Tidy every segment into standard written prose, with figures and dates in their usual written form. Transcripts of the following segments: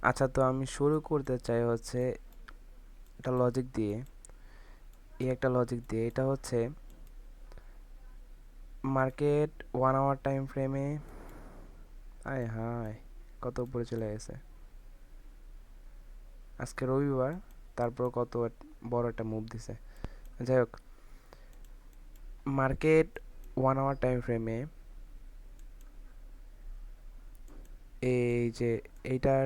আচ্ছা, তো আমি শুরু করতে চাই হচ্ছে একটা লজিক দিয়ে। একটা লজিক দিয়ে এটা হচ্ছে মার্কেট 1 আওয়ার টাইম ফ্রেমে। আয় হায়, কত উপরে চলে গেছে! আজকে রবিবার, তারপর কত বড় একটা মুভ দিছে। যাই হোক, মার্কেট 1 আওয়ার টাইম ফ্রেমে এই যে এইটার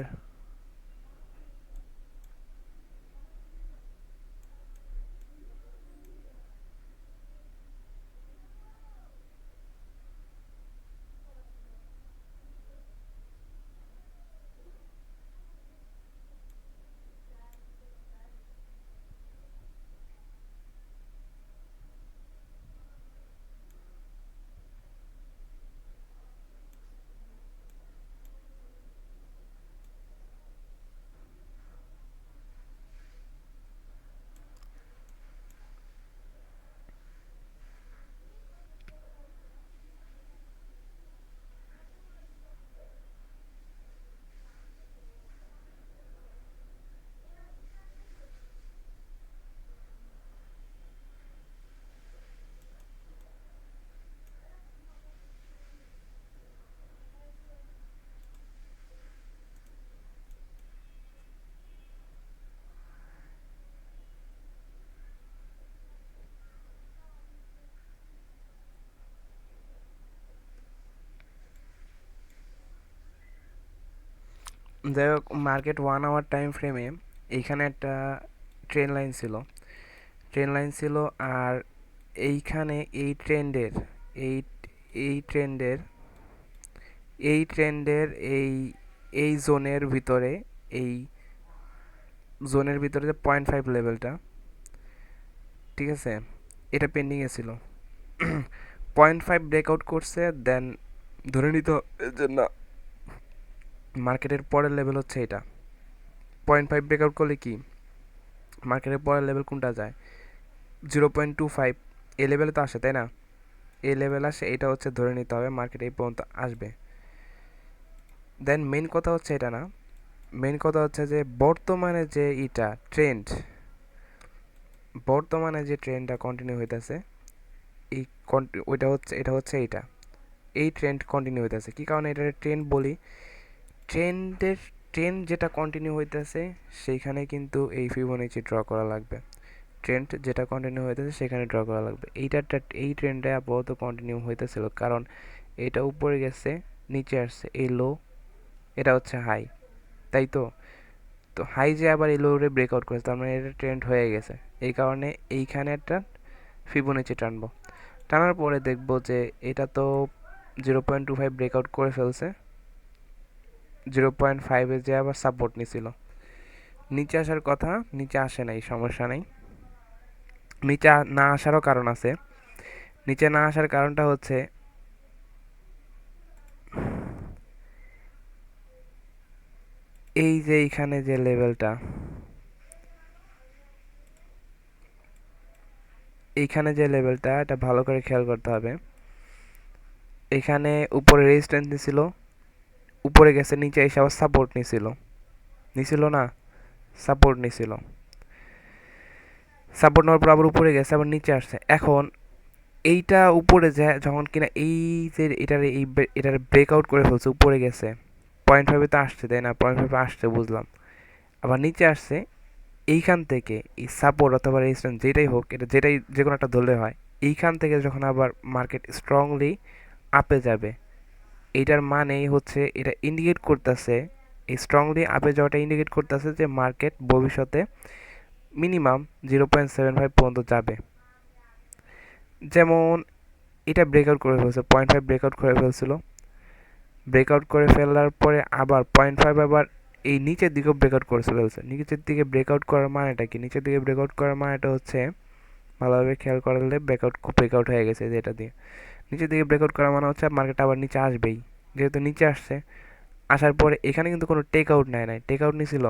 যাই হোক, মার্কেট 1 আওয়ার টাইম ফ্রেমে এইখানে একটা ট্রেন লাইন ছিল। আর এইখানে এই এই ট্রেন্ডের এই ট্রেন্ডের এই এই জোনের ভিতরে এই জোনের ভিতরে যে 0.5 লেভেলটা, ঠিক আছে, এটা পেন্ডিংয়ে ছিল। 0.5 ব্রেকআউট করছে, দেন ধরে নিতে হবে যে না, মার্কেটের পরের লেভেল হচ্ছে এটা। 0.5 ব্রেকআউট করলে কি মার্কেটের পরের লেভেল কোনটা যায়? 0.25। এই লেভেলে তো আসে, তাই না? এই লেভেল আসে, এটা হচ্ছে ধরে নিতে হবে মার্কেট এই পর্যন্ত আসবে। দেন মেইন কথা হচ্ছে এটা না, মেইন কথা হচ্ছে যে বর্তমানে যে বর্তমানে যে ট্রেন্ডটা কন্টিনিউ হইতেছে, এই এটা হচ্ছে এইটা। এই ট্রেন্ড কন্টিনিউ হইতেছে কি কারণে এটা ট্রেন্ড বলি? ট্রেন্ডের ট্রেন্ড যেটা কন্টিনিউ হইতেছে সেইখানে কিন্তু এই ফিবোনাচি ড্র করা লাগবে। ট্রেন্ড যেটা কন্টিনিউ হইতেছে সেখানে ড্র করা লাগবে। এই ট্রেন্ডটা আপাতত কন্টিনিউ হইতেছিল, কারণ এটা উপরে গেছে, নিচে আসছে, এই লো, এটা হচ্ছে হাই, তাই তো। তো হাই যে আবার এই লোরে ব্রেকআউট করেছে, তার মানে এটা ট্রেন্ড হয়ে গেছে। এই কারণে এইখানে একটা ফিবোনাচি টানবো। টানার পরে দেখবো যে এটা তো 0.25 ব্রেকআউট করে ফেলছে। 0.5-এ যে আবার সাপোর্ট নিছিল, নিচে আসার কথা, নিচে আসে নাই, সমস্যা নাই। নিচে না আসারও কারণ আছে। নিচে না আসার কারণটা হচ্ছে এই যে এইখানে যে লেভেলটা, এটা ভালো করে খেয়াল করতে হবে। এখানে উপরে রেজিস্ট্যান্স নিছিল, উপরে গেছে, নিচে এসে আবার সাপোর্ট নিছিল, না, সাপোর্ট নিছিল। সাপোর্ট নেওয়ার পর আবার উপরে গেছে, আবার নিচে আসছে। এখন এইটা উপরে যায় যখন কিনা এই যে এটার ব্রেকআউট করে ফেলছে, উপরে গেছে, 0.5-এ তো আসছে, তাই না? 0.5-এ আসছে, বুঝলাম। আবার নিচে আসছে। এইখান থেকে এই সাপোর্ট অথবা রেজিস্ট্যান্স যেটাই হোক, এটা যে কোনো একটা ধরলে হয়। এইখান থেকে যখন আবার মার্কেট স্ট্রংলি আপে যাবে, এইটার মানেই হচ্ছে এটা ইন্ডিকেট করতেছে, এই স্ট্রংলি আপে যাওয়াটা ইন্ডিকেট করতেছে যে মার্কেট ভবিষ্যতে মিনিমাম 0.75 পর্যন্ত যাবে। যেমন এটা ব্রেকআউট করে ফেলছে, 0.5 ব্রেকআউট করে ফেলছিল। ব্রেকআউট করে ফেলার পরে আবার 0.5 আবার এই নিচের দিকেও ব্রেকআউট করে ফেলছে। নিচের দিকে ব্রেকআউট করার মানেটা কি? নিচের দিকে ব্রেকআউট করার মানেটা হচ্ছে, ভালোভাবে খেয়াল করলে ব্রেকআউট হয়ে গেছে যেটা দিয়ে। নিচের দিকে ব্রেকআউট করার মানে হচ্ছে মার্কেট আবার নিচে আসবেই। যেহেতু নিচে আসছে, আসার পরে এখানে কিন্তু কোনো টেক আউট নেয় নাই। টেক আউট নিছিল,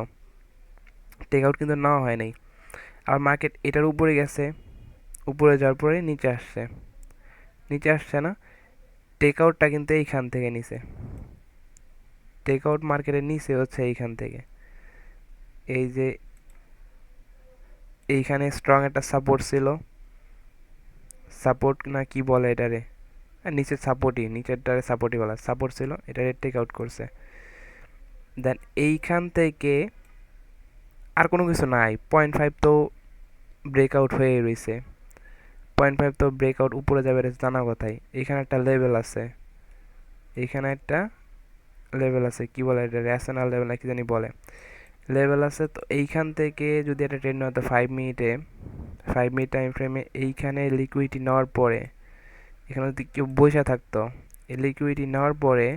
টেক আউট কিন্তু নেওয়া হয় নাই। আর মার্কেট এটার উপরে গেছে, উপরে যাওয়ার পরে নিচে আসছে, না, টেক আউটটা কিন্তু এইখান থেকে নিছে। টেক আউট মার্কেটের নিচে হচ্ছে এইখান থেকে। এই যে এইখানে স্ট্রং একটা সাপোর্ট ছিল, সাপোর্ট না কি বলে এটারে, নিচের সাপোর্টই, নিচেরটারে সাপোর্টই বলা, সাপোর্ট ছিল, এটারে টেক আউট করছে। দেন এইখান থেকে আর কোনো কিছু নাই, 0.5 তো ব্রেকআউট হয়ে রয়েছে, 0.5 তো ব্রেকআউট উপরে যাবে জানা কথাই। এখানে একটা লেভেল আছে, এখানে একটা লেভেল আছে, কি বলে এটা, রেশনাল লেভেল না কি জানি বলে, লেভেল আছে। তো এইখান থেকে যদি একটা ট্রেন্ড হতো 5 মিনিটে, 5 মিনিট টাইম ফ্রেমে, এইখানে লিকুইডিটি নেওয়ার পরে এখানে যদি কেউ বসে থাকতো, এই লিকুইডিটি নেওয়ার পরে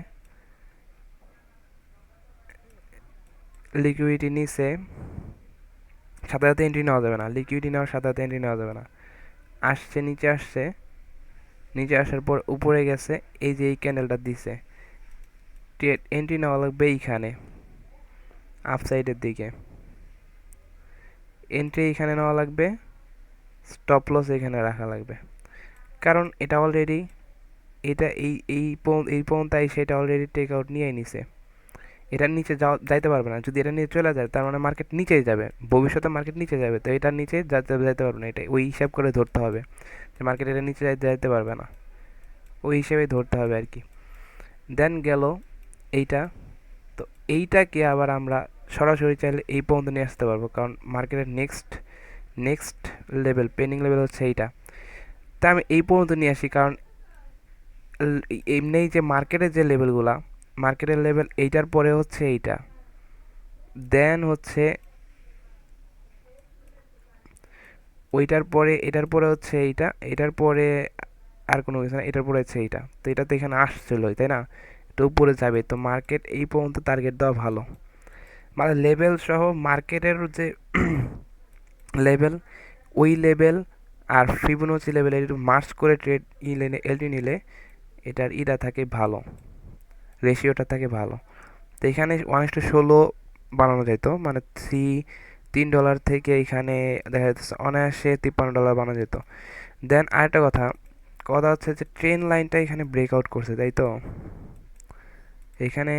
লিকুইডিটি নিচে, সাথে সাথে এন্ট্রি নেওয়া যাবে না, লিকুইডিটি নেওয়ার সাথে সাথে এন্ট্রি নেওয়া যাবে না, আসছে নিচে, আসছে নিচে আসার পর উপরে গেছে, এই যে এই ক্যান্ডেলটা দিছে, এন্ট্রি নেওয়া লাগবে এইখানে আপসাইডের দিকে, এন্ট্রি এইখানে নেওয়া লাগবে, স্টপ লস এখানে রাখা লাগবে। কারণ এটা অলরেডি, এটা এই পর্যন্ত সেটা অলরেডি টেক আউট নিয়ে নিছে, এটার নিচে যাইতে পারবে না। যদি এটা নিচে চলে যায় তার মানে মার্কেট নিচেই যাবে, ভবিষ্যতে মার্কেট নিচে যাবে, তো এটার নিচে যাইতে পারবে না, এটা ওই হিসাব করে ধরতে হবে যে মার্কেট এটা নিচে যাইতে পারবে না, ওই হিসেবে ধরতে হবে আর কি। দেন গেল এইটা, তো এইটাকে আবার আমরা সরাসরি চাইলে এই পর্যন্ত নিয়ে আসতে পারবো, কারণ মার্কেটের নেক্সট লেভেল, পেন্ডিং লেভেল হচ্ছে এইটা। তা আমি এই পর্যন্ত নিয়ে আসি, কারণ এমনি যে মার্কেটের যে লেভেলগুলা, মার্কেটের লেভেল এইটার পরে হচ্ছে এইটা, দেন হচ্ছে ওইটার পরে, এটার পরে হচ্ছে এইটা, এটার পরে আর কোনো কিছু না, এটার পরে হচ্ছে এইটা, তো এটা তো এখানে আসছিলই তাই না, তো উপরে যাবে, তো মার্কেট এই পর্যন্ত টার্গেট দেওয়া ভালো। মানে লেভেল সহ মার্কেটের যে লেভেল, ওই লেভেল আর ফিবোনাচি লেভেল একটু মার্চ করে ট্রেড এলটি নিলে এটার ইটা থাকে ভালো, রেশিওটা থাকে ভালো। তো এখানে 1:16 বানানো যেত, মানে $3 থেকে এখানে দেখা যাচ্ছে অনায়াসে $53 বানানো যেত। দেন আরেকটা কথা, কথা হচ্ছে যে ট্রেন লাইনটা এখানে ব্রেকআউট করছে তাই তো, এখানে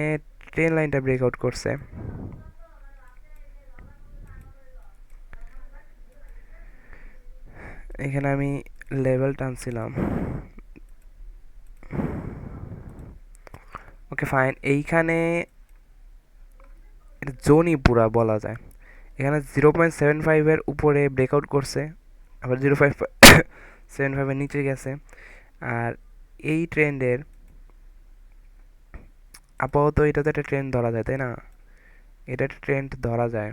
ট্রেন লাইনটা ব্রেকআউট করছে, এখানে আমি লেভেল টানছিলাম, ওকে ফাইন। এইখানে এটা জোনই পুরা বলা যায়, এখানে 0.75-এর উপরে ব্রেকআউট করছে, আবার 0.75-এর নিচে গেছে। আর এই ট্রেন্ডের আপাতত এটা তো একটা ট্রেন্ড ধরা যায় তাই না, এটা একটা ট্রেন্ড ধরা যায়,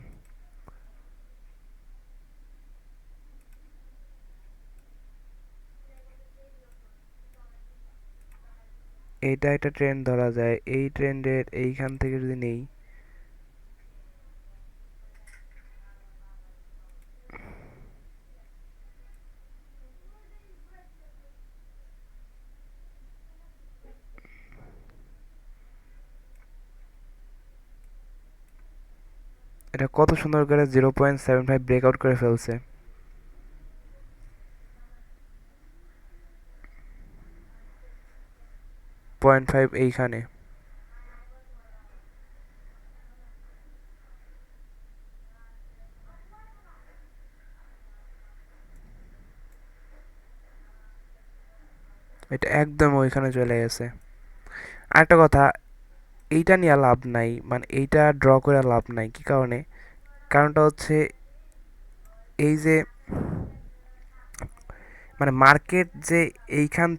এইটা একটা ট্রেন্ড ধরা যায়। এই ট্রেন্ডের এইখান থেকে যদি নেই, এটা কত সুন্দর করে 0.75 ব্রেকআউট করে ফেলছে, 0.5 এইখানে, এটা একদম ওইখানে চলে গেছে। আরেকটা কথা, এইটা নিয়ে লাভ নাই, মানে এইটা ড্র করে লাভ নাই, কি কারণে, কারণটা হচ্ছে এই যে মানে মার্কেট যে এইখান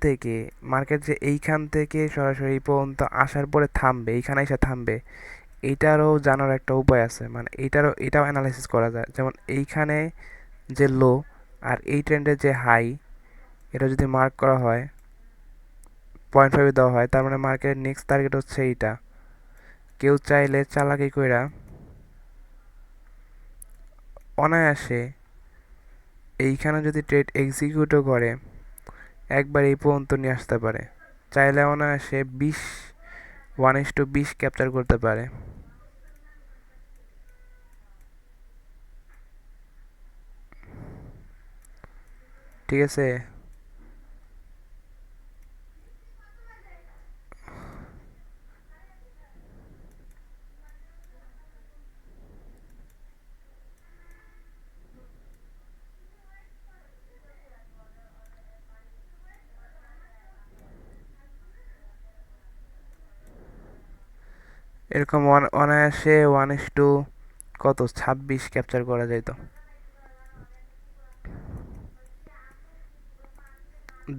থেকে সরাসরি এই পর্যন্ত আসার পরে থামবে, এইখানে এসে থামবে, এইটারও জানার একটা উপায় আছে, মানে এটাও অ্যানালাইসিস করা যায়। যেমন এইখানে যে লো আর এই ট্রেন্ডের যে হাই, এটা যদি মার্ক করা হয়, 0.5 দেওয়া হয়, তার মানে মার্কেটের নেক্সট টার্গেট হচ্ছে এইটা। কেউ চাইলে চালাকি কইরা অনায়াসে এইখানে যদি ট্রেড এক্সিকিউটও করে, একবার এই পর্যন্ত নিয়ে আসতে পারে, চাইলে অনায়াসে 1:20 ক্যাপচার করতে পারে, ঠিক আছে। এরকম অনায়াসে 1:, কত 26 ক্যাপচার করা যায় তো।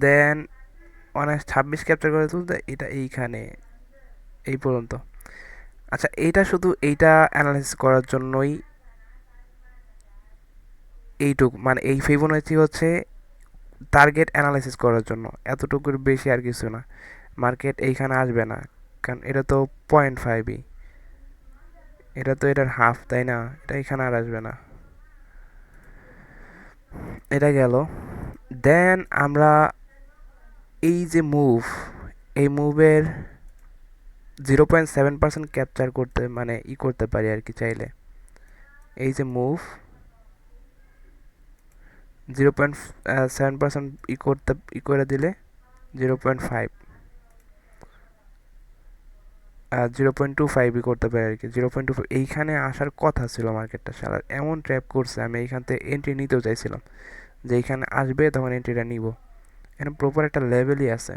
দেন অনায়াস 26 ক্যাপচার করে তুলতে এটা এইখানে এই পর্যন্ত। আচ্ছা এইটা শুধু এইটা অ্যানালাইসিস করার জন্যই এইটুক, মানে এই ফিবোনাচি হচ্ছে টার্গেট অ্যানালাইসিস করার জন্য, এতটুকুর বেশি আর কিছু না। মার্কেট এইখানে আসবে না, কারণ এটা তো 0.5ই, এটা তো এটার হাফ, তাই না? এটা এখানে আর আসবে না। এটা গেল। দেন আমরা এই যে মুভ, এই মুভের 0.7% ক্যাপচার করতে, মানে করতে পারি আর কি চাইলে। এই যে মুভ 0.7% করতে করে দিলে 0.5, 0.25 করতে পারি আর কি। 0.25 এইখানে আসার কথা ছিল মার্কেটটা, সারা এমন ট্র্যাপ করছে, আমি এইখান থেকে এন্ট্রি নিতেও চাইছিলাম যে এইখানে আসবে তখন এন্ট্রিটা নিব। এখানে প্রপার একটা লেভেলই আছে,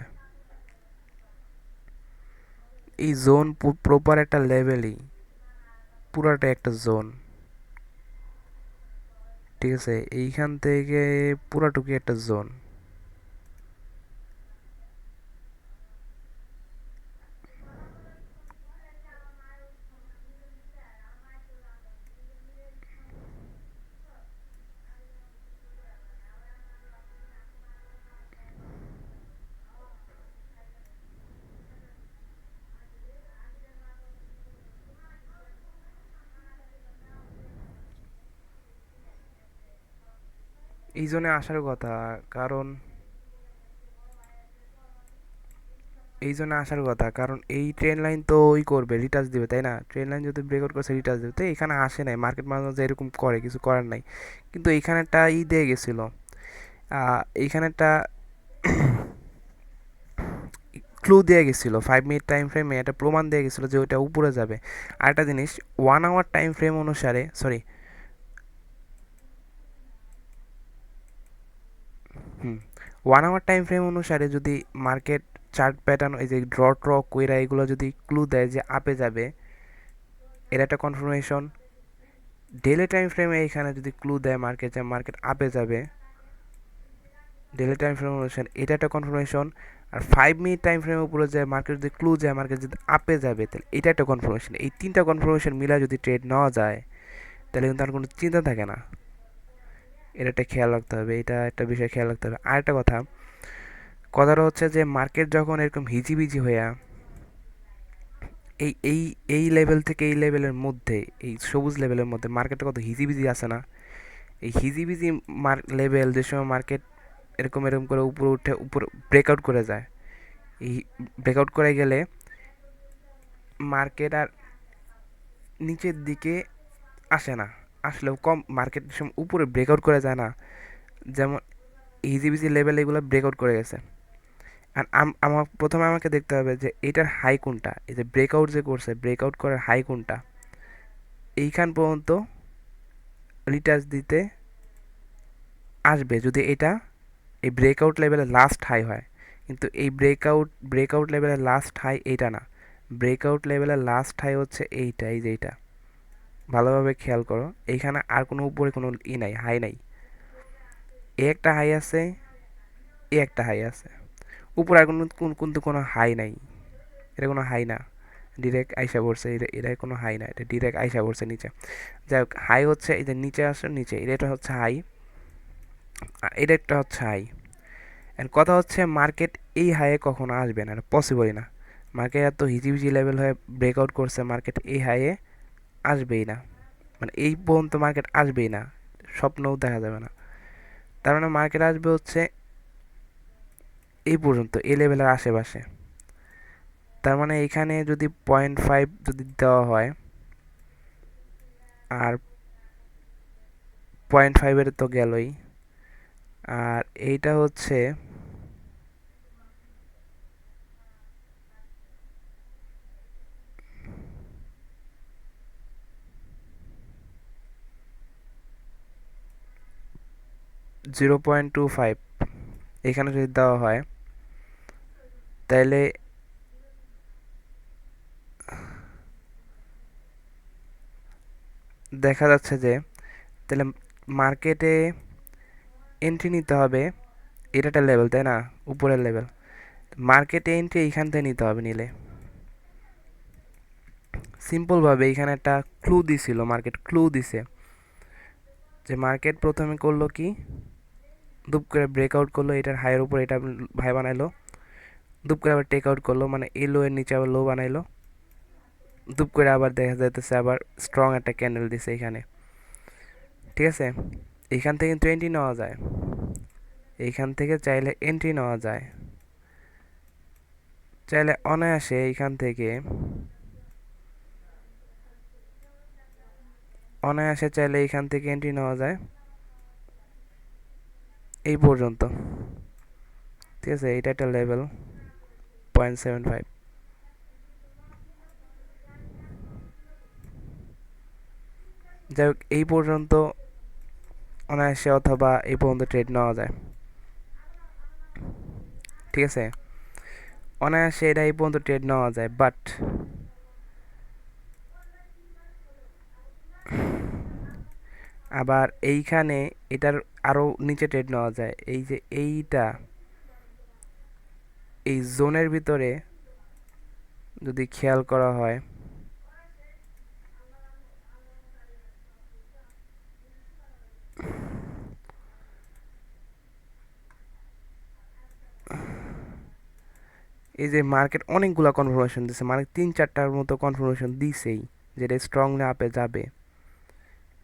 এই জোন প্রপার একটা লেভেলই, পুরাটা একটা জোন, ঠিক আছে? এইখান থেকে পুরাটুকি একটা জোন। এই জোনে আসার কথা, কারণ এই ট্রেন লাইন তো করবে, রিটার্চ দিবে, তাই না? ট্রেন লাইন যদি ব্রেকআউট করছে রিটার্চ দিবে, তো এখানে আসে নাই মার্কেট, মাঝে মাঝে এরকম করে, কিছু করার নাই। কিন্তু এইখানে একটা দিয়ে গেছিল, এইখানে একটা ক্লু দিয়ে গেছিলো 5 মিনিট টাইম ফ্রেমে, একটা প্রমাণ দিয়ে গেছিলো যে ওইটা উপরে যাবে। আর একটা জিনিস, 1 আওয়ার টাইম ফ্রেম অনুসারে, সরি, 1 আওয়ার টাইম ফ্রেম অনুসারে যদি মার্কেট চার্ট প্যাটার্ন, এই যে ড্র কইরা এগুলো যদি ক্লু দেয় যে আপে যাবে, এর একটা কনফার্মেশন। ডেলি টাইম ফ্রেমে এইখানে যদি ক্লু দেয় মার্কেট যে মার্কেট আপে যাবে, ডেলি টাইম ফ্রেম অনুসারে এটা একটা কনফার্মেশন। আর 5 মিনিট টাইম ফ্রেমের উপরে যে মার্কেট যদি ক্লু যায় মার্কেট যদি আপে যাবে, তাহলে এটা একটা কনফার্মেশন। এই তিনটা কনফার্মেশন মিলা যদি ট্রেড নেওয়া যায়, তাহলে কিন্তু আর কোনো চিন্তা থাকে না। এটা একটা খেয়াল রাখতে হবে, এটা একটা বিষয় খেয়াল রাখতে হবে। আর একটা কথাটা হচ্ছে যে মার্কেট যখন এরকম হিজিবিজি হইয়া এই এই এই লেভেল থেকে এই লেভেলের মধ্যে, এই সবুজ লেভেলের মধ্যে মার্কেটটা কত হিজিবিজি আছে না? এই হিজিবিজি লেভেল, যে সময় মার্কেট এরকম এরকম করে উপরে উঠে উপরে ব্রেকআউট করে যায়, এই ব্রেকআউট করে গেলে মার্কেট আর নিচের দিকে আসে না, আসলেও কম, মার্কেট উপরে ব্রেকআউট করে যায় না। যেমন ইজিবিজি লেভেল এগুলো ব্রেকআউট করে গেছে। আর আমার প্রথমে আমাকে দেখতে হবে যে এটার হাই কোনটা, এই যে ব্রেকআউট যে করছে, ব্রেকআউট করার হাই কোনটা, এইখান পর্যন্ত রিটার্চ দিতে আসবে যদি এটা এই ব্রেকআউট লেভেলের লাস্ট হাই হয়। কিন্তু এই ব্রেকআউট লেভেলের লাস্ট হাই এইটা না, ব্রেকআউট লেভেলের লাস্ট হাই হচ্ছে এইটা, এই যে এইটা, ভালোভাবে খেয়াল করো। এইখানে আর কোনো উপরে কোনো নাই, হাই নাই। এ একটা হাই আছে, এ একটা হাই আছে, উপরে আর কিন্তু কোনো হাই নাই। এটা কোনো হাই না, ডিরেক্ট আইসা পড়ছে, এটা কোনো হাই না, এটা ডিরেক্ট আইসা পড়ছে নিচে। যাই হোক, হাই হচ্ছে এই যে নিচে আসে, নিচে এটা হচ্ছে হাই, এটা একটা হচ্ছে হাই। এর কথা হচ্ছে মার্কেট এই হাইয়ে কখনো আসবে না, এটা পসিবলই না। মার্কেট এত হিজিবিজি লেভেল হয়ে ব্রেকআউট করছে, মার্কেট এই হাইয়ে আসবেই না, মানে এই পর্যন্ত মার্কেট আসবেই না, স্বপ্নও দেখা যাবে না। তার মানে মার্কেট আসবে হচ্ছে এই পর্যন্ত, এই লেভেলের আশেপাশে। তার মানে এখানে যদি 0.5 যদি দেওয়া হয়, আর 0.5-এর তো গেলই, আর এইটা হচ্ছে 0.25, এখানে যদি দেওয়া হয় তাহলে দেখা যাচ্ছে যে তাহলে মার্কেটে এন্ট্রি নিতে হবে, এটা একটা লেভেল তাই না, উপরের লেভেল। মার্কেটে এন্ট্রি এইখান থেকে নিতে হবে নিলে। সিম্পলভাবে এইখানে একটা ক্লু দিছিল, মার্কেট ক্লু দিছে যে মার্কেট প্রথমে করলো কি, দুপ করে ব্রেকআউট করলো, এটার হাইয়ের উপর এটা ভাই বানাইলো, দুপ করে আবার টেক আউট করলো, মানে এই লো এর নিচে আবার লো বানাইলো, দুপ করে আবার দেখা যাইতেছে আবার স্ট্রং একটা ক্যান্ডেল দিছে এখানে। ঠিক আছে, এইখান থেকে কিন্তু এন্ট্রি নেওয়া যায়, এইখান থেকে চাইলে এন্ট্রি নেওয়া যায়, চাইলে অনায়াসে এইখান থেকে অনায়াসে চাইলে এইখান থেকে এন্ট্রি নেওয়া যায় এই পর্যন্ত। ঠিক আছে, এটা একটা লেভেল 0.75। যাই হোক, এই পর্যন্ত অনায়াসে অথবা এই পর্যন্ত ট্রেড নেওয়া যায়। ঠিক আছে, অনায়াসে এটা এই পর্যন্ত ট্রেড নেওয়া যায়, বাট আবার এইখানে এটার আরও নিচে ট্রেড নেওয়া যায়। এই যে এইটা, এই জোনের ভিতরে যদি খেয়াল করা হয়, এই যে মার্কেট অনেকগুলো কনফার্মেশন দিছে, মানে 3-4টার মতো কনফার্মেশন দিছেই যেটা স্ট্রংলি আপে যাবে।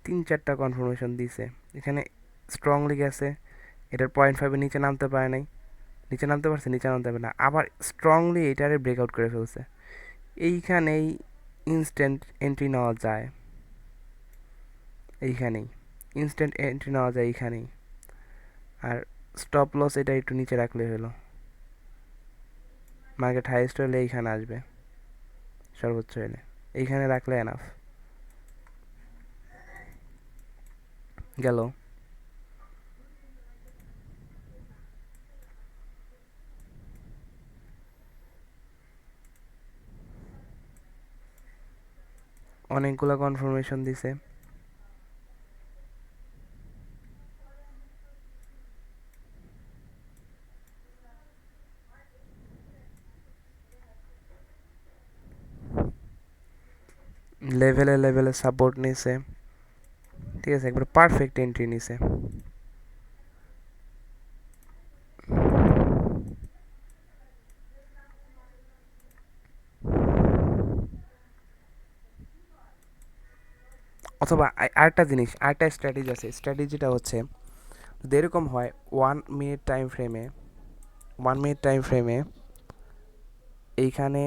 3-4টা কনফার্মেশন দিছে, এখানে স্ট্রংলি গেছে, এটার 0.5-এর নিচে নামতে পারে নাই, নিচে নামতে পারছে, নিচে নামতে পারে না, আবার স্ট্রংলি এটারে ব্রেকআউট করে ফেলছে। এইখানেই ইনস্ট্যান্ট এন্ট্রি নেওয়া যায়, এইখানেই ইনস্ট্যান্ট এন্ট্রি নেওয়া যায় এইখানেই। আর স্টপ লস এটা একটু নিচে রাখলে হলো, মার্কেট হাইয়েস্ট হলে এইখানে আসবে, সর্বোচ্চ হলে এইখানে রাখলে এনাফ। গেল। অনেকগুলো কনফার্মেশন দিছে, লেভেলে লেভেলে সাপোর্ট নিছে। ঠিক আছে, একবার পারফেক্ট এন্ট্রি নিছে। অথবা আরেকটা জিনিস, আরেকটা স্ট্র্যাটেজি আছে, স্ট্র্যাটেজিটা হচ্ছে যদি এরকম হয় 1 মিনিট টাইম ফ্রেমে, 1 মিনিট টাইম ফ্রেমে এইখানে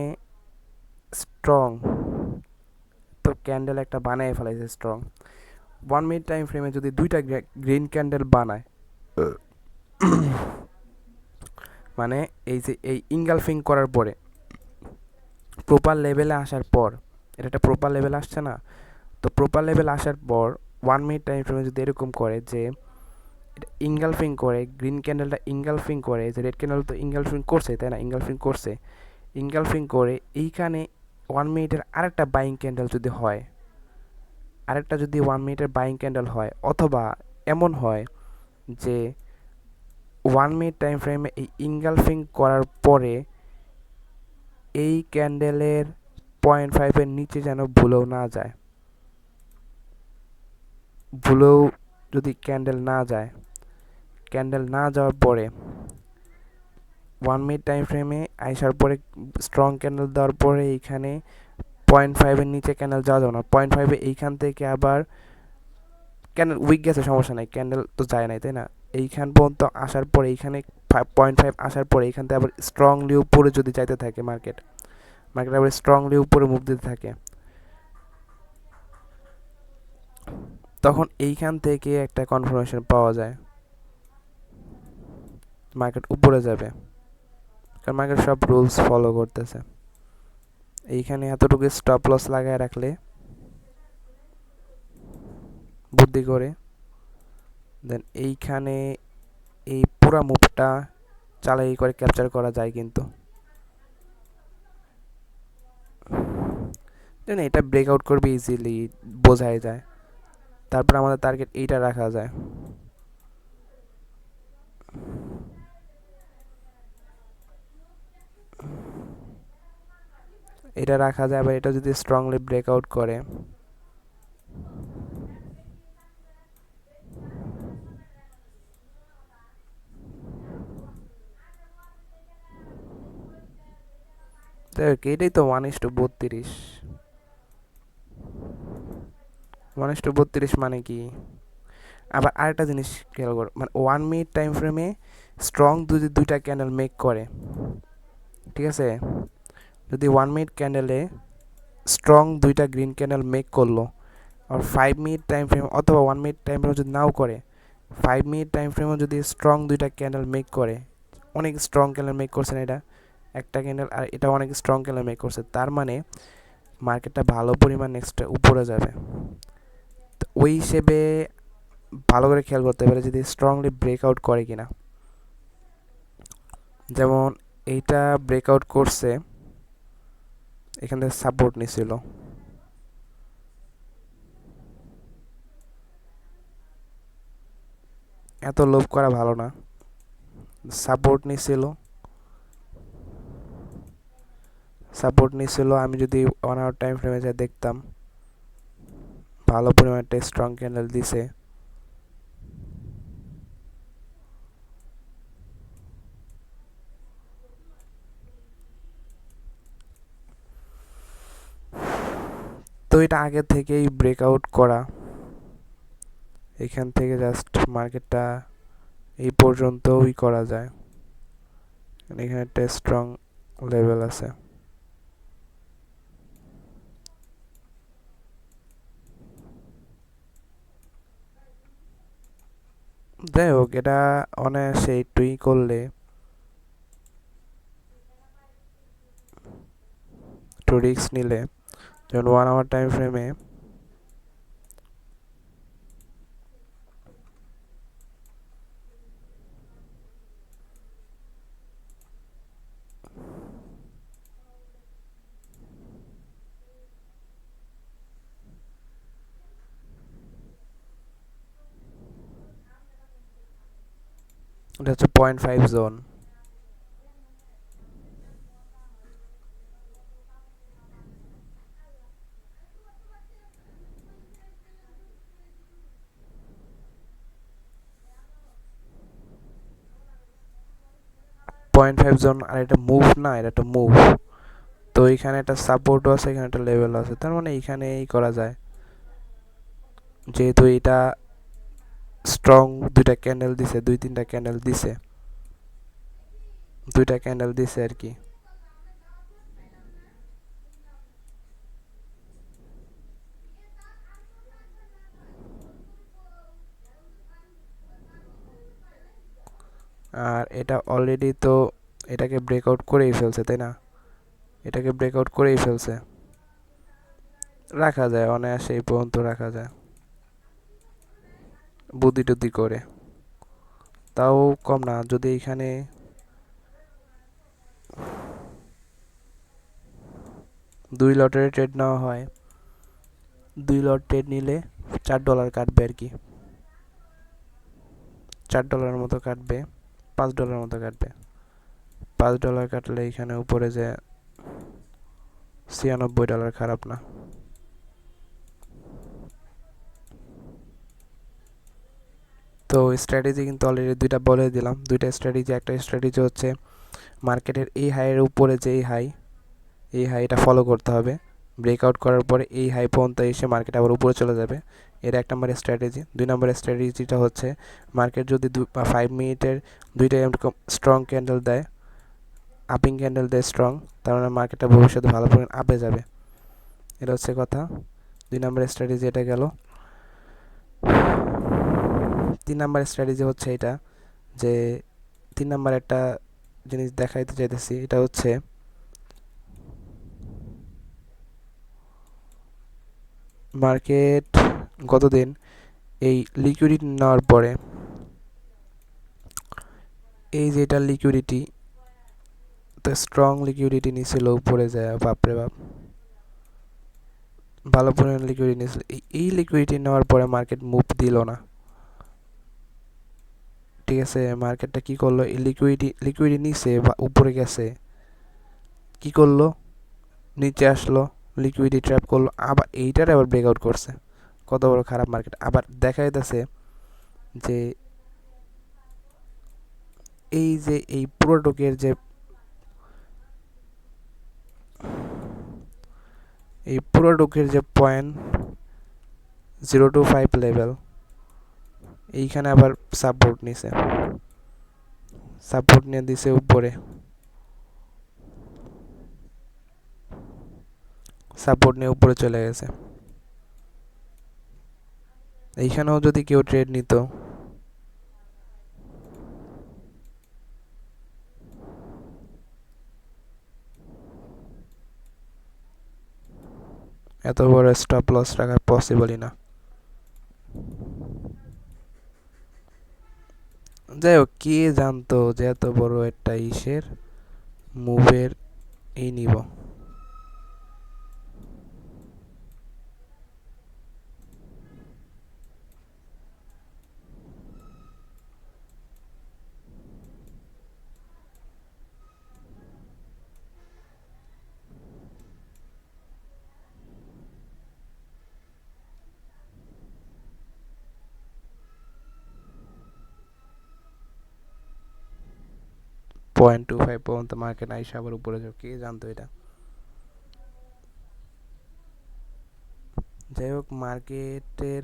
স্ট্রং তো ক্যান্ডেল একটা বানায় ফেলাইছে স্ট্রং, 1 মিনিট টাইম ফ্রেমে যদি দুইটা গ্রিন ক্যান্ডেল বানায়, মানে এই যে এই ইঙ্গালফিং করার পরে প্রপার লেভেলে আসার পর, এটা একটা প্রপার লেভেল আসছে না, তো প্রপার লেভেল আসার পর 1 মিনিট টাইম ফ্রেমে যদি এরকম করে যে এটা ইঙ্গালফিং করে, গ্রিন ক্যান্ডেলটা ইঙ্গালফিং করে, যে রেড ক্যান্ডেল তো ইঙ্গালফিং করছে তাই না, ইঙ্গালফিং করছে, ইঙ্গালফিং করে এইখানে 1 মিনিটের আরেকটা বাইং ক্যান্ডেল যদি হয়, আরেকটা যদি 1 মিনিটের বাইং ক্যান্ডেল হয়, অথবা এমন হয় যে 1 মিনিট টাইম ফ্রেমে এই ইঙ্গালফিং করার পরে এই ক্যান্ডেলের 0.5-এর নিচে যেন ভুলেও না যায়, ভুলেও যদি ক্যান্ডেল না যায়, ক্যান্ডেল না যাওয়ার পরে 1 মিনিট টাইম ফ্রেমে আসার পরে স্ট্রং ক্যান্ডেল দেওয়ার পরে এইখানে 0.5-এর নিচে ক্যান্ডেল যাওয়া যাবে না, 0.5-এ এইখান থেকে আবার ক্যান্ডেল উইক গেছে সমস্যা নাই, ক্যান্ডেল তো যায় নাই তাই না, এইখান পর্যন্ত আসার পরে এইখানে 0.5 আসার পরে এইখান থেকে আবার স্ট্রংলি উপরে যদি যাইতে থাকে মার্কেট, মার্কেট আবার স্ট্রংলি উপরে মুভ দিতে থাকে, তখন এইখান থেকে একটা কনফার্মেশন পাওয়া যায় মার্কেট উপরে যাবে, কারণ মার্কেট সব রুলস ফলো করতেছে। এইখানে এতটুকু স্টপ লস লাগায় রাখলে বুদ্ধি করে, দেন এইখানে এই পুরা মুভটা চালাই করে ক্যাপচার করা যায়, কিন্তু দেন এটা ব্রেকআউট করবে ইজিলি বোঝাই যায়, তারপর আমাদের টার্গেট এইটা রাখা যায়। এটা রাখা যায়, আবার এটা যদি স্ট্রংলি ব্রেকআউট করে, এটাই তো 1:32। 1:32 মানে কি? আবার আরেকটা জিনিস খেয়াল করো, মানে 1 মিনিট টাইম ফ্রেমে স্ট্রং যদি দুইটা ক্যান্ডেল মেক করে, ঠিক আছে, যদি 1 মিনিট ক্যান্ডেলে স্ট্রং দুইটা গ্রিন ক্যান্ডেল মেক করলো, আর 5 মিনিট টাইম ফ্রেম অথবা 1 মিনিট টাইম ফ্রেম যদি নাও করে, 5 মিনিট টাইম ফ্রেমও যদি স্ট্রং দুইটা ক্যান্ডেল মেক করে, অনেক স্ট্রং ক্যান্ডেল মেক করছে না এটা একটা ক্যান্ডেল, আর এটা অনেক স্ট্রং ক্যান্ডেল মেক করছে, তার মানে মার্কেটটা ভালো পরিমাণ নেক্সট উপরে যাবে। তো ওই হিসেবে ভালো করে খেয়াল করতে পারে যদি স্ট্রংলি ব্রেকআউট করে কিনা। যেমন এইটা ব্রেকআউট করছে, এখান থেকে সাপোর্ট নিছিল, এত লোভ করা ভালো না। সাপোর্ট নিছিল, আমি যদি 1 আওয়ার টাইম ফ্রেমে যা দেখতাম, ভালো পরিমাণ একটা স্ট্রং ক্যান্ডেল দিছে। তো এটা আগে থেকেই ব্রেকআউট করা, এখান থেকে জাস্ট মার্কেটটা এই পর্যন্তই করা যায়। এখানে একটা স্ট্রং লেভেল আছে। যাই হোক, এটা অনায়াসে একটুই করলে, একটু রিস্ক নিলে, যেমন 1 আওয়ার টাইম ফ্রেমে এটা হচ্ছে 0.5 জোন। পয়েন্ট ফাইভ জোন, আর এটা মুভ না, এটা একটা মুভ। তো এখানে একটা সাপোর্টও আছে, এখানে একটা লেভেল আছে, তার মানে এইখানেই করা যায়, যেহেতু এটা স্ট্রং দুইটা ক্যান্ডেল দিছে, দুইটা ক্যান্ডেল দিছে আর কি। আর এটা অলরেডি তো এটাকে ব্রেকআউট করেই ফেলছে, তাই না? এটাকে ব্রেকআউট করেই ফেলছে, রাখা যায় অনায়াসে, এই পর্যন্ত রাখা যায় বুদ্ধি টুদ্ধি করে। তাও কম না, যদি এখানে 2 লটের ট্রেড নেওয়া হয়, 2 লট ট্রেড নিলে $4 কাটবে আর কি, $4 মতো কাটবে, $5 মতো কাটবে। $5 কাটলে এখানে উপরে যে $96 খারাপ না। তো স্ট্র্যাটেজি কিন্তু অলরেডি দুইটা বলে দিলাম, দুইটা স্ট্র্যাটেজি। একটা স্ট্র্যাটেজি হচ্ছে মার্কেটের এই হাইয়ের উপরে যে এই হাইটা ফলো করতে হবে, ব্রেকআউট করার পরে এই হাই পর্যন্ত এসে মার্কেট আবার উপরে চলে যাবে, এটা 1 নম্বরের স্ট্র্যাটেজি। 2 নম্বরের স্ট্র্যাটেজিটা হচ্ছে মার্কেট যদি 5 মিনিটের দুইটা স্ট্রং ক্যান্ডেল দেয়, আপিং ক্যান্ডেল দেয় স্ট্রং, তার মানে মার্কেটটা ভবিষ্যতে ভালো পরিমাণ আপে যাবে, এটা হচ্ছে কথা। 2 নম্বরের স্ট্র্যাটেজি এটা গেল। 3 নম্বরের স্ট্র্যাটেজি হচ্ছে এটা, যে 3 নম্বর একটা জিনিস দেখাইতে চাইতেছি, এটা হচ্ছে মার্কেট গতদিন এই লিকুইডিটি নেওয়ার পরে, এই যে এটা লিকুইডিটি, তো স্ট্রং লিকুইডিটি নিছিল উপরে যায়, বাপরে বাপ, ভালো পরিমাণ লিকুইডিটি নিয়েছিল, এই লিকুইডিটি নেওয়ার পরে মার্কেট মুভ দিল না। ঠিক আছে, মার্কেটটা কি করলো, এই লিকুইডিটি নিচে বা উপরে গেছে, কি করলো, নিচে আসলো, লিকুইডিটি ট্র্যাপ করলো, আবার এইটার আবার ব্রেকআউট করছে। কত বড় খারাপ মার্কেট। আবার দেখা যাচ্ছে যে এই যে এই পুরো টোকের যে এই পুরো টোকের যে 0.025 লেভেল, এইখানে আবার সাপোর্ট নিছে, সাপোর্ট নিয়ে দিছে উপরে, সাপোর্ট নিয়ে উপরে চলে গেছে। এইখানেও যদি কেউ ট্রেড নিত, এত বড় স্টপ লস রাখা পসিবলই না। যাই হোক, কে জানতো যে এত বড় একটা ইসের মুভের এই নিব। 0.25 পর্যন্ত মার্কেট আইসা আবার উপরে যাবে, কে জানতো এটা। যাই হোক, মার্কেটের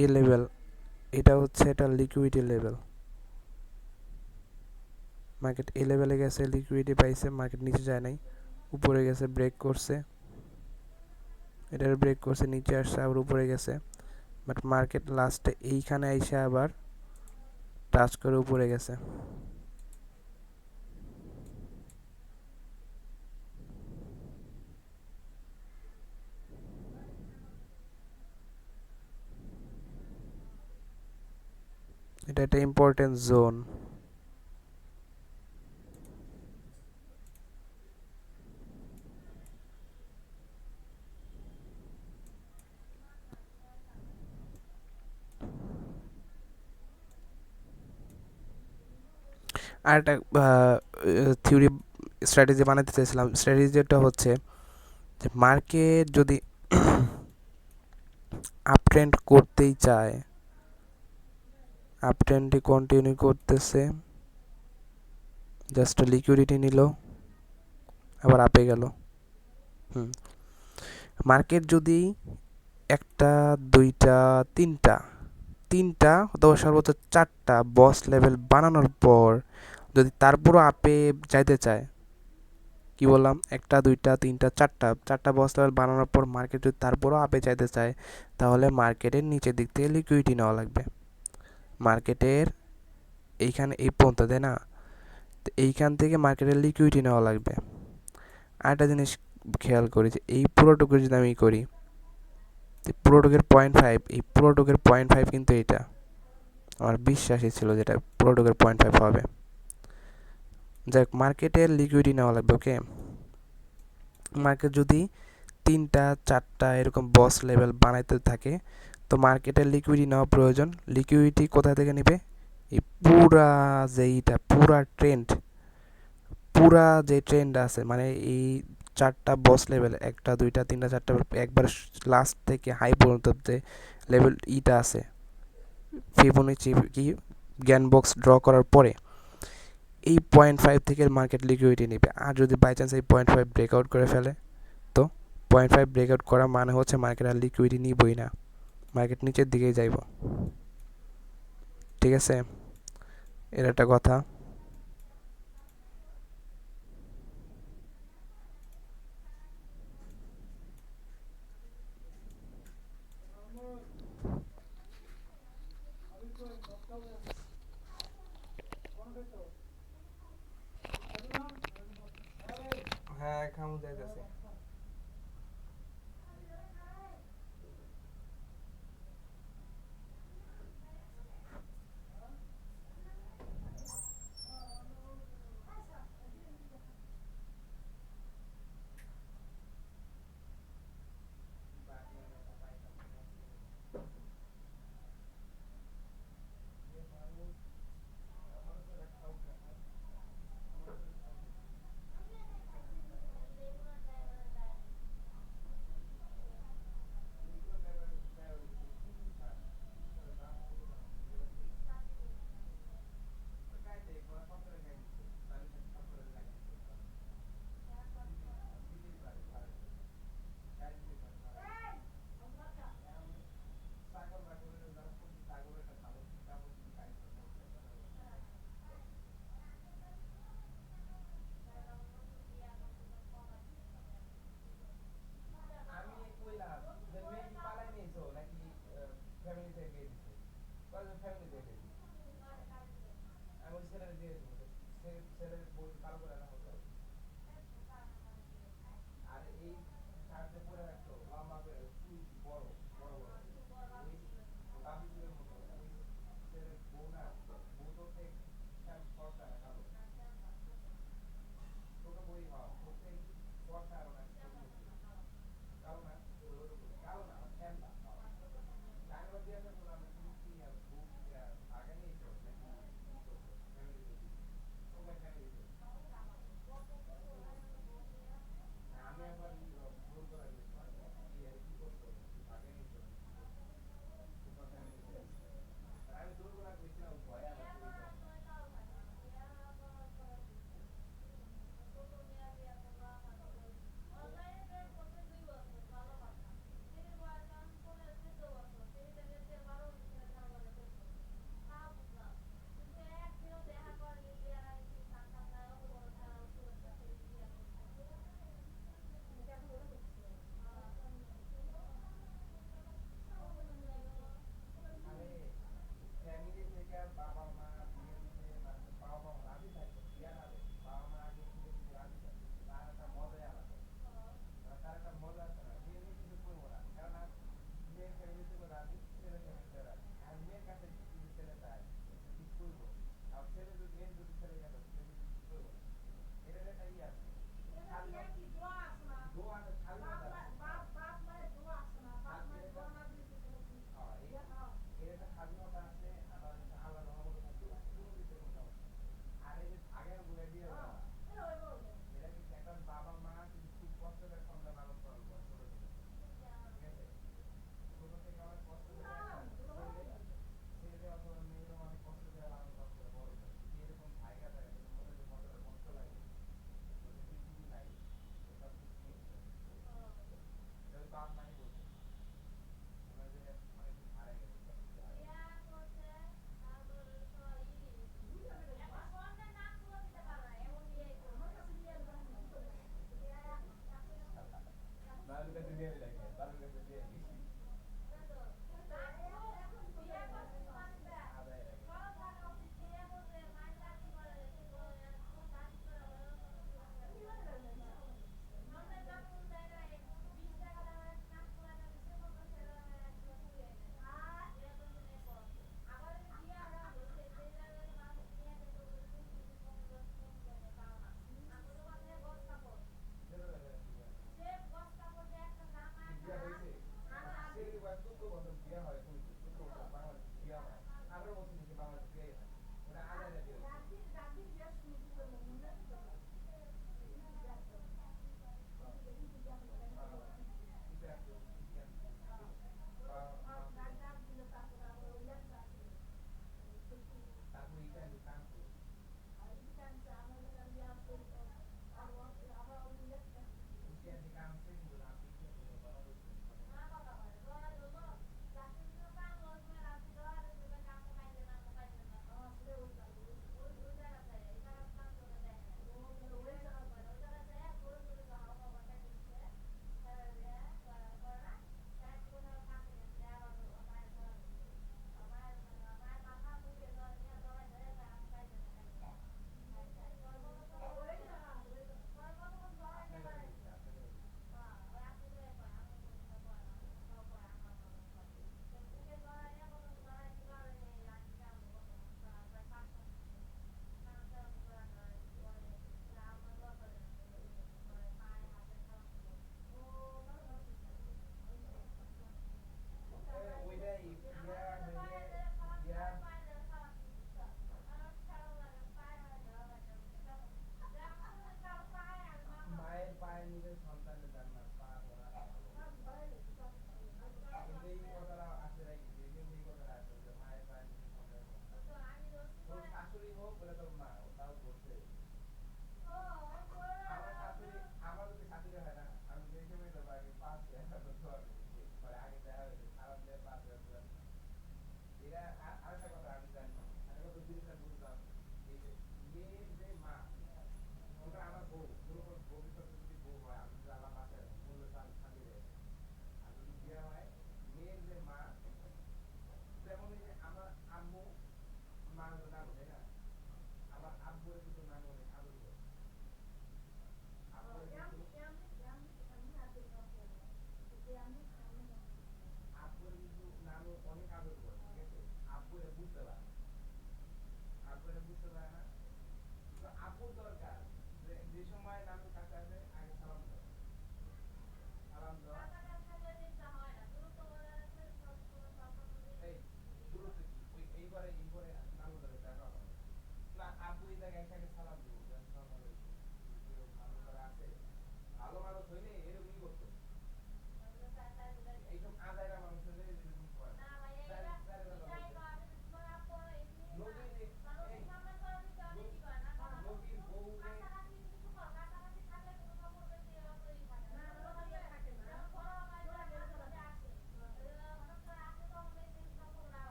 এই লেভেল, এটা হচ্ছে এটা লিকুইডিটি লেভেল। মার্কেট এই লেভেলে গেছে, লিকুইডিটি পাইছে, মার্কেট নিচে যায় নাই, উপরে গেছে, ব্রেক করছে, এটার ব্রেক করছে, নিচে আসছে, আবার উপরে গেছে, বাট মার্কেট লাস্টে এইখানে আইসা আবার টাচ করে উপরে গেছে। এটা একটা ইম্পর্টেন্ট জোন। আর একটা থিওরি স্ট্র্যাটেজি বানাতে চাইছিলাম। স্ট্র্যাটেজিটা হচ্ছে যে মার্কেট যদি আপ ট্রেন্ড করতেই চায়, আপ ট্রেন্ডটি কন্টিনিউ করতেছে, জাস্ট লিকুইডিটি নিল, আবার আপে গেল। মার্কেট যদি একটা, দুইটা, তিনটা, তিনটা অথবা সর্বোচ্চ চারটা বস লেভেল বানানোর পর যদি তারপরও আপে যাইতে চায়, কি বললাম, একটা, দুইটা, তিনটা, চারটা, চারটা বস লেভেল বানানোর পর মার্কেট যদি তারপরও আপে যাইতে চায়, তাহলে মার্কেটের নিচের দিক থেকে লিকুইডিটি নেওয়া লাগবে। মার্কেটের এইখানে এই পর্যন্ত, তাই না, তো এইখান থেকে মার্কেটের লিকুইডিটি নেওয়া লাগবে। আরেকটা জিনিস খেয়াল করি, যে এই পুরোটুকু যদি আমি করি, পুরোটুকের 0.5, এই পুরোটুকের 0.5 কিন্তু এটা আমার বিশ্বাসই ছিল যেটা পুরোটুকের 0.5 হবে। যাই হোক, মার্কেটের লিকুইডিটি নেওয়া লাগবে। ওকে, মার্কেট যদি তিনটা, চারটা এরকম বস লেভেল বানাইতে থাকে, তো মার্কেটের লিকুইডিটি নেওয়া প্রয়োজন। লিকুইডিটি কোথা থেকে নেবে, এই পুরা যেইটা পুরা যে ট্রেন্ড আছে, মানে এই চারটা বস লেভেল, একটা, দুইটা, তিনটা, চারটা, একবার লাস্ট থেকে হাই পর্যন্ত যে লেভেল ইটা আছে, ফিবোনাচি কি জ্ঞান বক্স ড্র করার পরে এই 0.5 থেকে মার্কেট লিকুইডিটি নেবে। আর যদি বাই চান্স এই 0.5 ব্রেকআউট করে ফেলে, তো 0.5 ব্রেকআউট করা মানে হচ্ছে মার্কেট আর লিকুইডিটি নিবই না, মার্কেট নিচের দিকেই যাইব। ঠিক আছে, এর একটা কথা। হ্যাঁ, খামু যাইতেছে।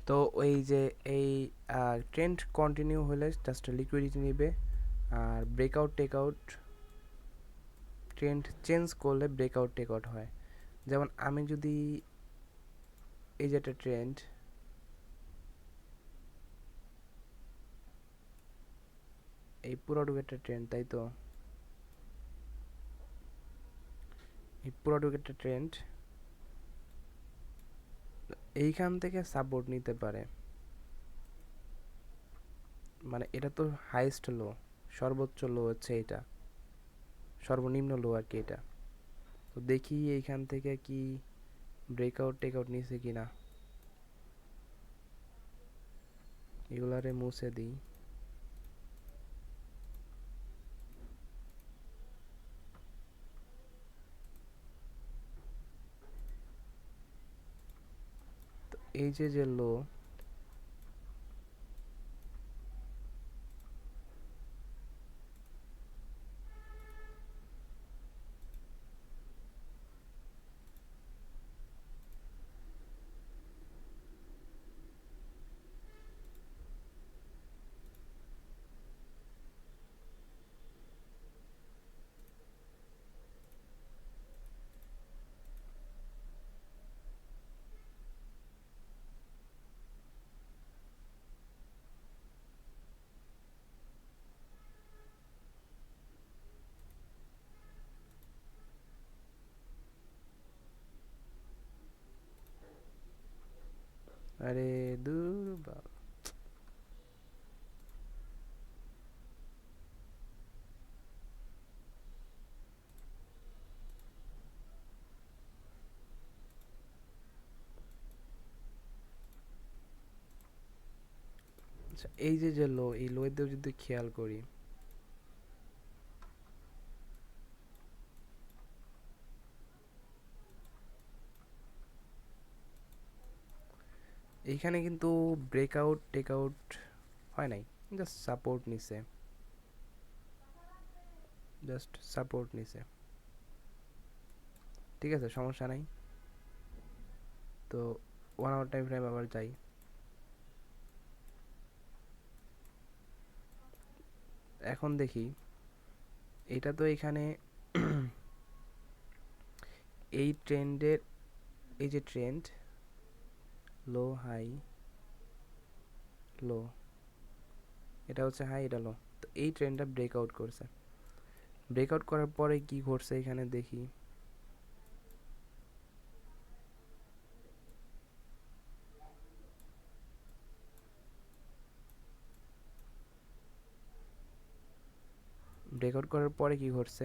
তো ওই যে এই ট্রেন্ড কন্টিনিউ হলে জাস্ট লিকুইডিটি নেবে, আর ব্রেকআউট টেকআউট ট্রেন্ড চেঞ্জ করলে ব্রেকআউট টেকআউট হয়। যেমন আমি যদি এই যে একটা ট্রেন্ড, এই পুরোটুকু একটা ট্রেন্ড, তাই তো এই পুরোটুকু একটা ট্রেন্ড এইখান থেকে সাপোর্ট নিতে পারে, মানে এটা তো হাইয়েস্ট লো, সর্বোচ্চ লো হচ্ছে এটা, সর্বনিম্ন লো আর কি এটা। তো দেখি এইখান থেকে কি ব্রেকআউট টেকআউট নিছে কিনা, এগুলারে মুছে দিই। তো এই যে যে লো, আরে দূর বাবা। আচ্ছা, এই যে যে লো, এই লো এর যদি খেয়াল করি, এইখানে কিন্তু ব্রেকআউট টেকআউট হয় নাই, জাস্ট সাপোর্ট নিছে, জাস্ট সাপোর্ট নিছে। ঠিক আছে, সমস্যা নাই। তো 1 আওয়ার টাইম ফ্রেম আবার যাই। এখন দেখি এটা তো এখানে এই ট্রেন্ডের, এই যে ট্রেন্ড লো হাই, লো, এটা হচ্ছে হাই, এটা লো। তো এই ট্রেন্ডটা ব্রেকআউট করছে। ব্রেকআউট করার পরে কি ঘটছে এখানে দেখি। ব্রেকআউট করার পরে কি ঘটছে,